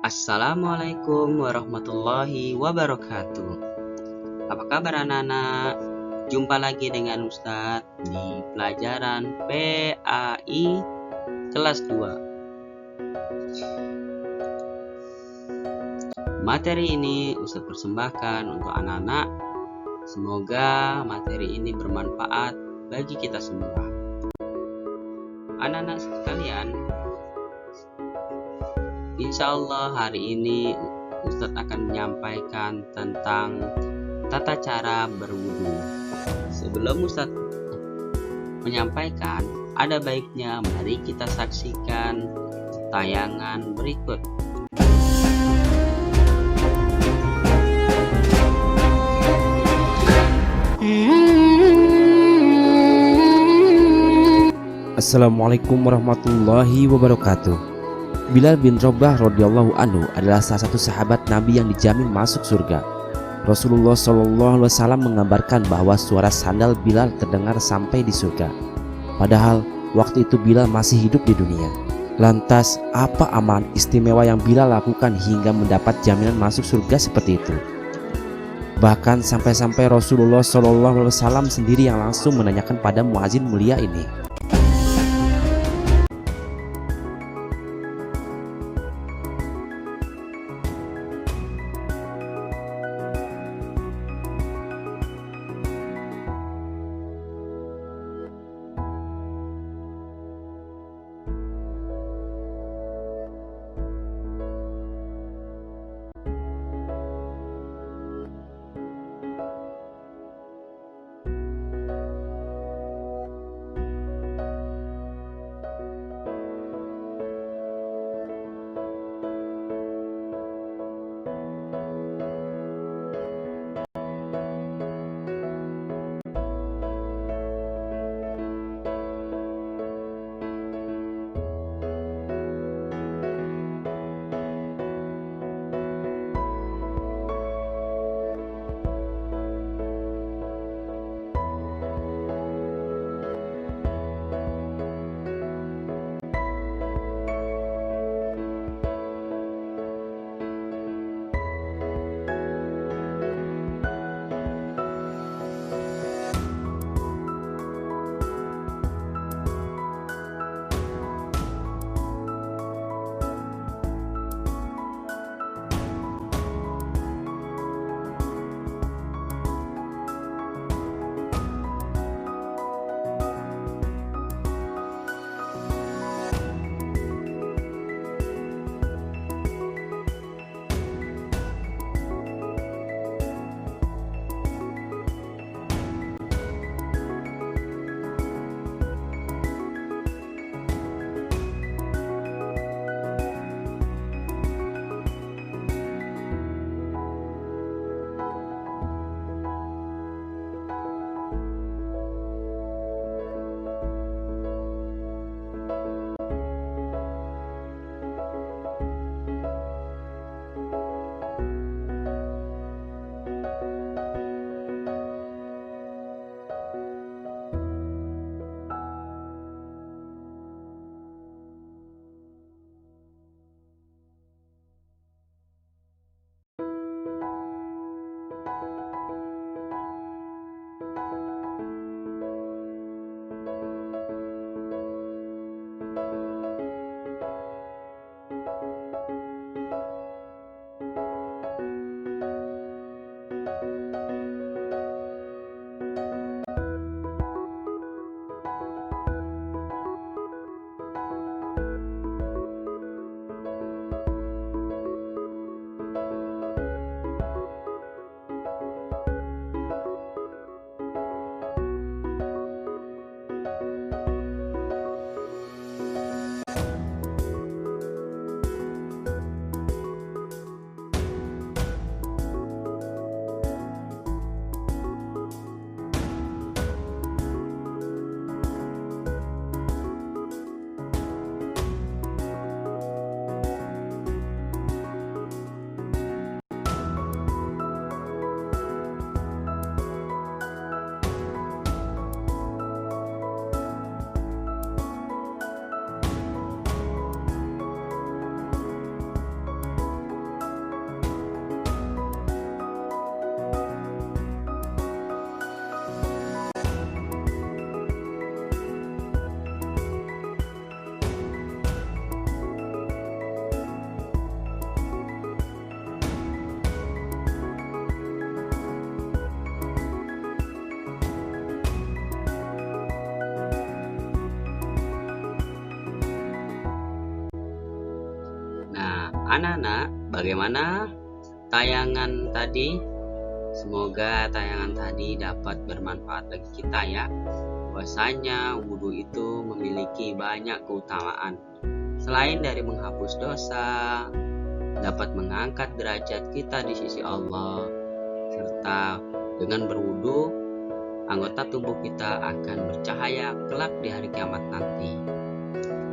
Assalamualaikum warahmatullahi wabarakatuh. Apa kabar anak-anak? Jumpa lagi dengan Ustadz di pelajaran PAI kelas 2. Materi ini Ustadz persembahkan untuk anak-anak. Semoga materi ini bermanfaat bagi kita semua. Anak-anak sekalian, insya Allah hari ini Ustadz akan menyampaikan tentang tata cara berwudu. Sebelum Ustadz menyampaikan, ada baiknya mari kita saksikan tayangan berikut. Assalamualaikum warahmatullahi wabarakatuh. Bilal bin Rabah radhiyallahu anhu adalah salah satu sahabat Nabi yang dijamin masuk surga. Rasulullah SAW mengabarkan bahwa suara sandal Bilal terdengar sampai di surga. Padahal waktu itu Bilal masih hidup di dunia. Lantas apa amalan istimewa yang Bilal lakukan hingga mendapat jaminan masuk surga seperti itu? Bahkan sampai-sampai Rasulullah SAW sendiri yang langsung menanyakan pada muazin mulia ini. Anak-anak, bagaimana tayangan tadi? Semoga tayangan tadi dapat bermanfaat bagi kita ya. Bahwasanya wudhu itu memiliki banyak keutamaan. Selain dari menghapus dosa, dapat mengangkat derajat kita di sisi Allah, serta dengan berwudhu, anggota tubuh kita akan bercahaya kelak di hari kiamat nanti.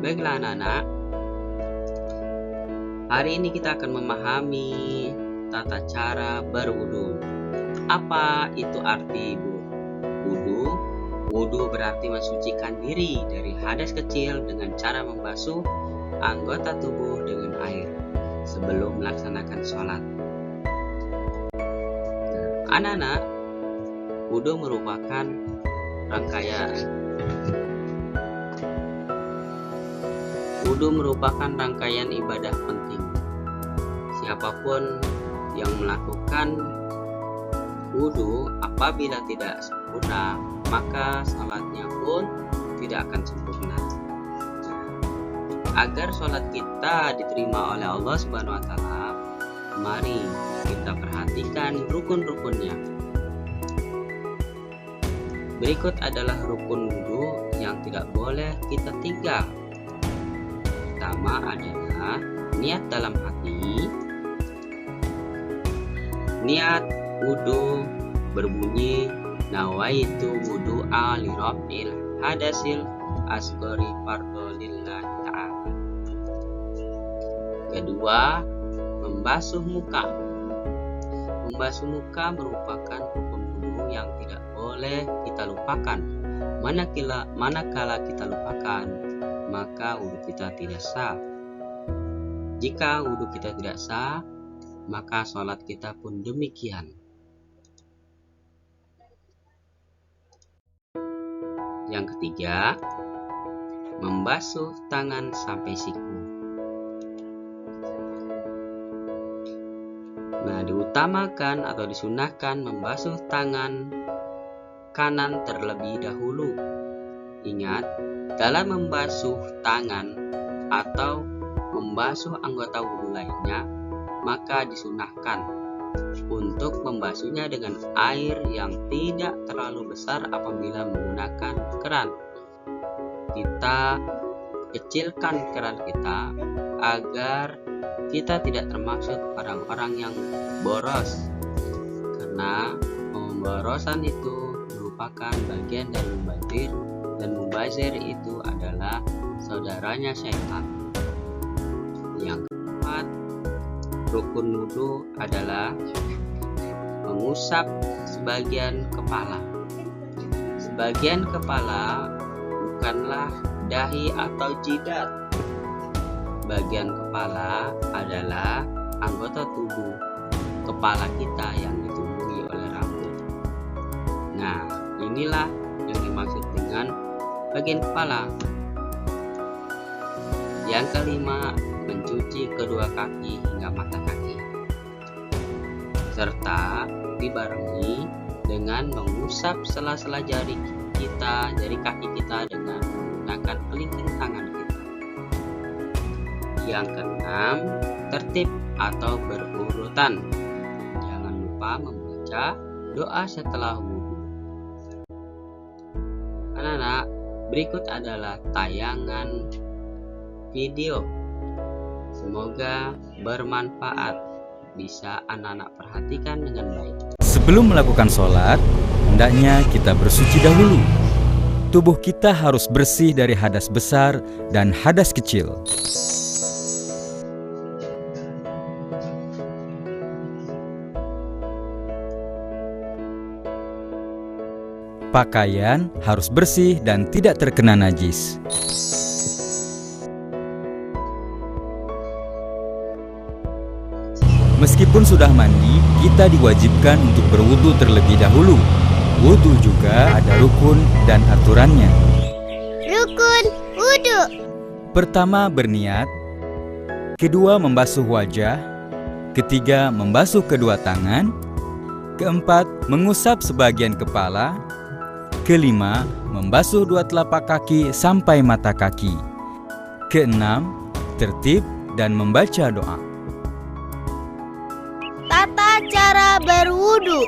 Baiklah anak-anak, hari ini kita akan memahami tata cara berwudhu. Apa itu arti wudhu? Wudhu berarti mensucikan diri dari hadas kecil dengan cara membasuh anggota tubuh dengan air sebelum melaksanakan sholat. Anak-anak, wudhu merupakan rangkaian ibadah penting. Siapapun yang melakukan wudhu apabila tidak sempurna, maka salatnya pun tidak akan sempurna. Agar sholat kita diterima oleh Allah Subhanahu wa Ta'ala, mari kita perhatikan rukun-rukunnya. Berikut adalah rukun wudhu yang tidak boleh kita tinggal. Pertama adalah niat dalam hati. Niat wudhu berbunyi nawaitu wudu'a li rabbil hadasil asghari fardhu lillahi ta'ala. Kedua, membasuh muka. Membasuh muka merupakan rukun wudhu yang tidak boleh kita lupakan. Manakala kita lupakan, maka wudhu kita tidak sah. Jika wudhu kita tidak sah, maka sholat kita pun demikian. Yang ketiga, membasuh tangan sampai siku. Nah, diutamakan atau disunahkan membasuh tangan kanan terlebih dahulu. Ingat, dalam membasuh tangan atau membasuh anggota wudhu lainnya, maka disunahkan untuk membasuhnya dengan air yang tidak terlalu besar apabila menggunakan keran. Kita kecilkan keran kita agar kita tidak termaksud orang-orang yang boros, karena pemborosan itu merupakan bagian dari mubazir, dan mubazir itu adalah saudaranya syaitan. Yang keempat, rukun wudhu adalah mengusap sebagian kepala. Sebagian kepala bukanlah dahi atau jidat. Bagian kepala adalah anggota tubuh kepala kita yang ditumbuhi oleh rambut. Nah, inilah yang dimaksud dengan bagian kepala. Yang kelima, mencuci kedua kaki hingga mata kaki, serta dibarengi dengan mengusap sela-sela jari kaki kita dengan menggunakan kelingking tangan kita. Yang keenam, tertib atau berurutan. Jangan lupa membaca doa setelah wudhu. Anak-anak, berikut adalah tayangan video. Semoga bermanfaat, bisa anak-anak perhatikan dengan baik. Sebelum melakukan sholat, hendaknya kita bersuci dahulu. Tubuh kita harus bersih dari hadas besar dan hadas kecil. Pakaian harus bersih dan tidak terkena najis. Meskipun sudah mandi, kita diwajibkan untuk berwudu terlebih dahulu. Wudu juga ada rukun dan aturannya. Rukun wudu. Pertama, berniat. Kedua, membasuh wajah. Ketiga, membasuh kedua tangan. Keempat, mengusap sebagian kepala. Kelima, membasuh dua telapak kaki sampai mata kaki. Keenam, tertib dan membaca doa. kita berwudu?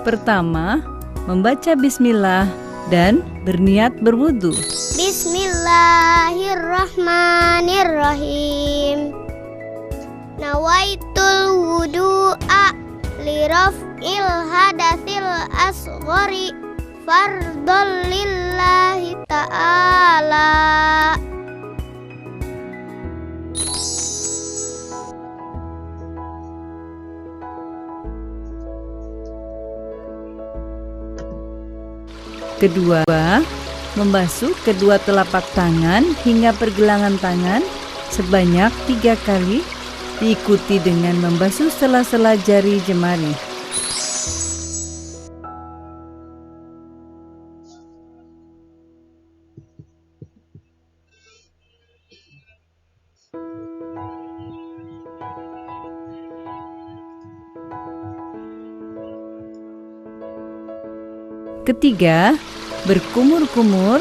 Pertama, membaca bismillah dan berniat berwudu. Bismillahirrahmanirrahim. Nawaitul wudu'a liraf'il hadatsil asghari fardhon lillahi ta'ala. Kedua, membasuh kedua telapak tangan hingga pergelangan tangan sebanyak 3 kali, diikuti dengan membasuh sela-sela jari jemari. Ketiga, berkumur-kumur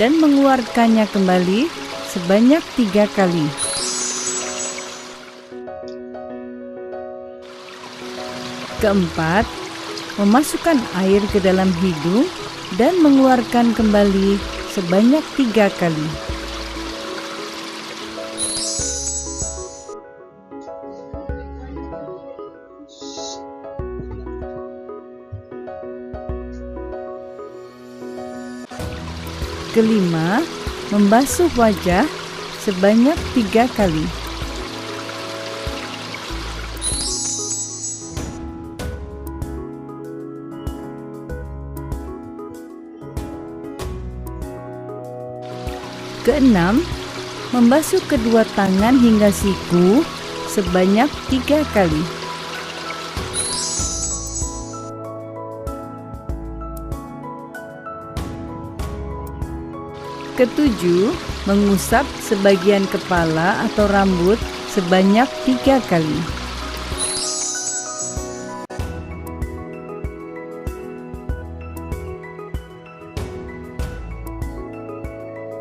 dan mengeluarkannya kembali sebanyak 3 kali. Keempat, memasukkan air ke dalam hidung dan mengeluarkan kembali sebanyak 3 kali. Kelima, membasuh wajah sebanyak 3 kali. Keenam, membasuh kedua tangan hingga siku sebanyak 3 kali. Ketujuh, mengusap sebagian kepala atau rambut sebanyak 3 kali.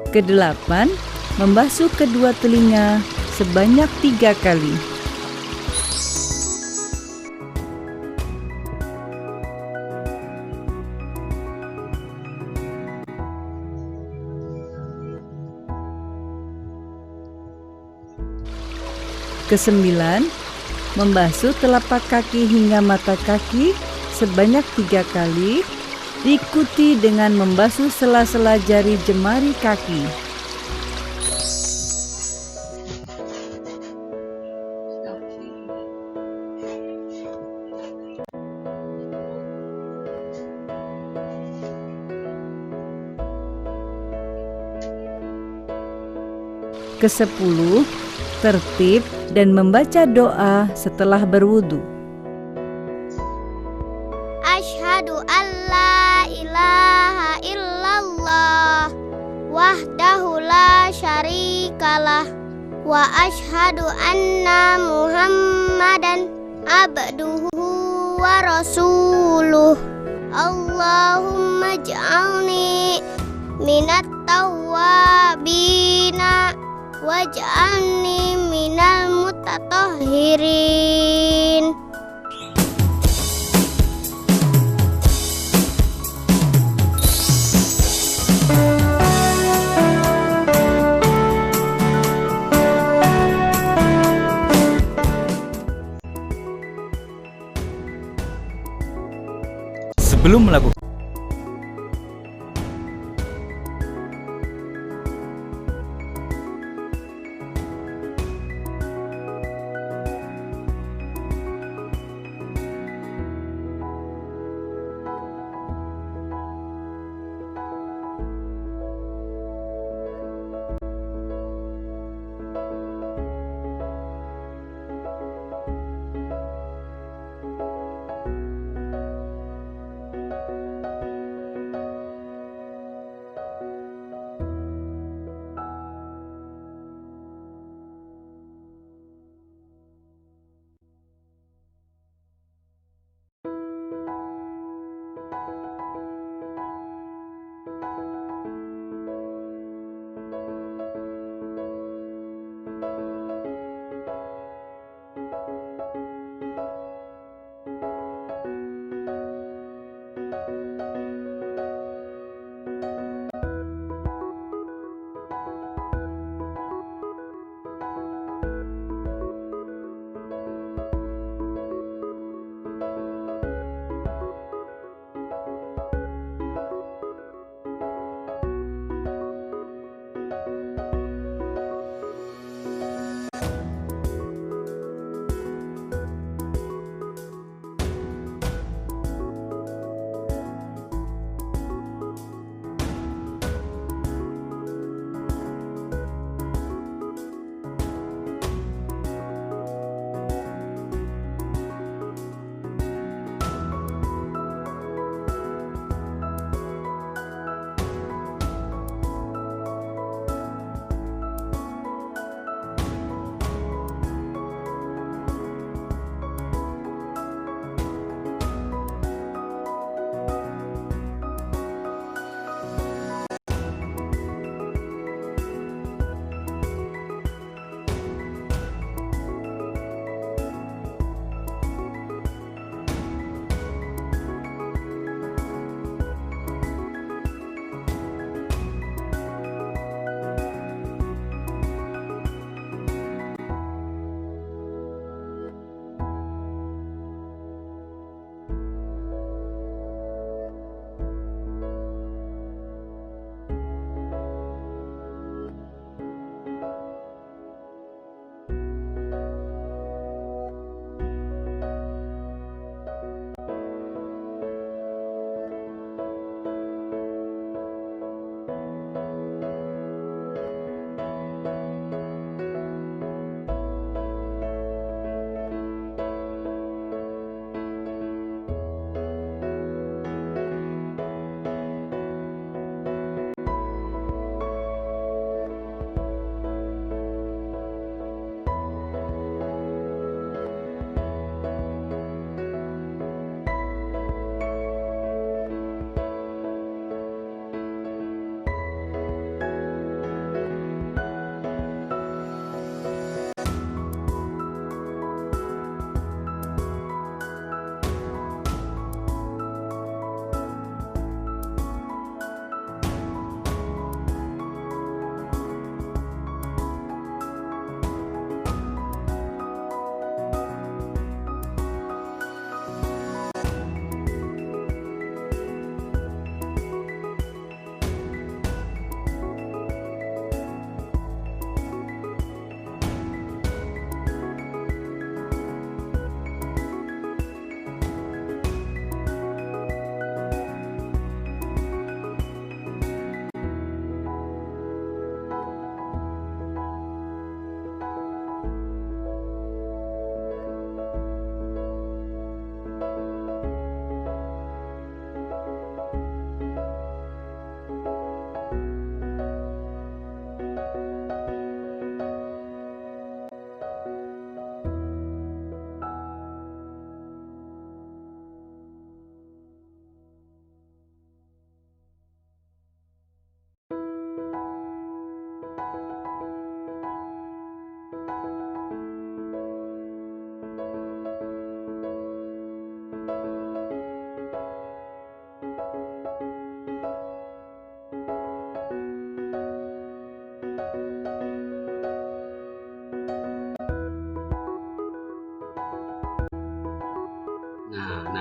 Kedelapan, membasuh kedua telinga sebanyak 3 kali. Kesembilan, membasuh telapak kaki hingga mata kaki sebanyak 3 kali, diikuti dengan membasuh sela-sela jari jemari kaki. Kesepuluh, tertib dan membaca doa setelah berwudu. Asyhadu an la ilaha illallah wahdahu la syarikalah wa asyhadu anna Muhammadan abduhu wa rasuluh. Allahumma ij'alni minat tawwabina waj'alni minal mutatahhirin. Sebelum melakukan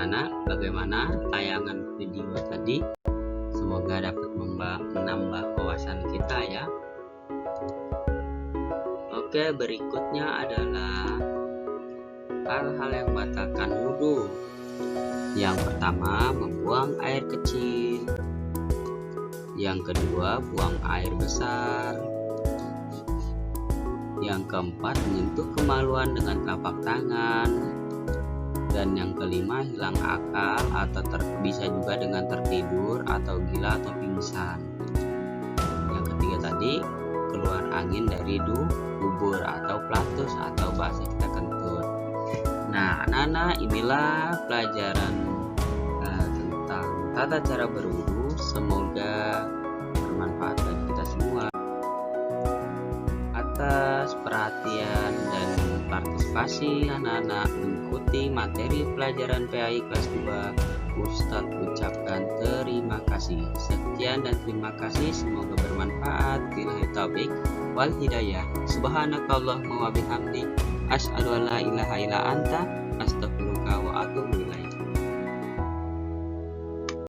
anak-anak, bagaimana tayangan video tadi? Semoga dapat menambah wawasan kita ya. Oke, berikutnya adalah hal-hal yang membatalkan wudhu. Yang pertama, membuang air kecil. Yang kedua, buang air besar. Yang keempat, menyentuh kemaluan dengan telapak tangan. Dan yang kelima, hilang akal atau bisa juga dengan tertidur atau gila atau pingsan. Yang ketiga tadi, keluar angin dari dubur atau platus atau bahasa kita kentut. Nah, anak-anak, inilah pelajaran tentang tata cara berwudu. Semoga bermanfaat bagi kita semua. Atas perhatian dan partisipasi anak-anak mengikuti materi pelajaran PAI kelas 2, Ustadz ucapkan terima kasih. Sekian dan terima kasih, semoga bermanfaat. Billahi taufik wal hidayah. Subhanakallahumma wa bihamdik, asyhadu an la ilaha illa anta, astaghfiruka